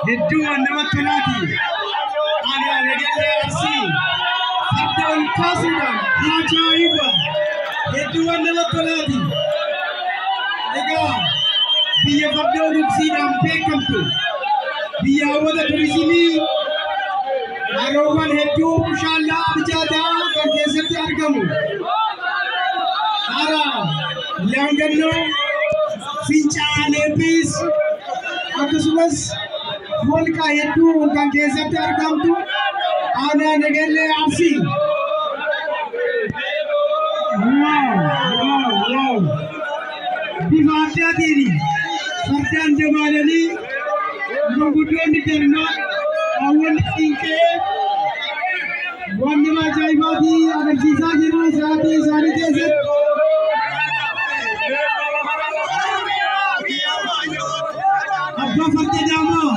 Hedduu nama tolaati. Ana nagalee arsii. Fardoon kaasuudhaan ajaa'iba. Hedduu nama tolaati. Egaa biyya fardoon ibsiidhaan beekamtu. Biyya hawwata turizimii haroowwan hedduu bishaanaa abjaataa kan keessatti argamu. Hara Laangannoo Fincaaleetis akkasumas holqa hedduu kan keessatti argamtu aanaa Nagalee Arsii. Bifa addaatiin fardaan dabaalanii gurguddoonni darnaa hawwanni siinqee waan nama ajaa'ibaatii agarsiisaa jiru sa'aatii isaanii keessatti. Abbaa farda daamaa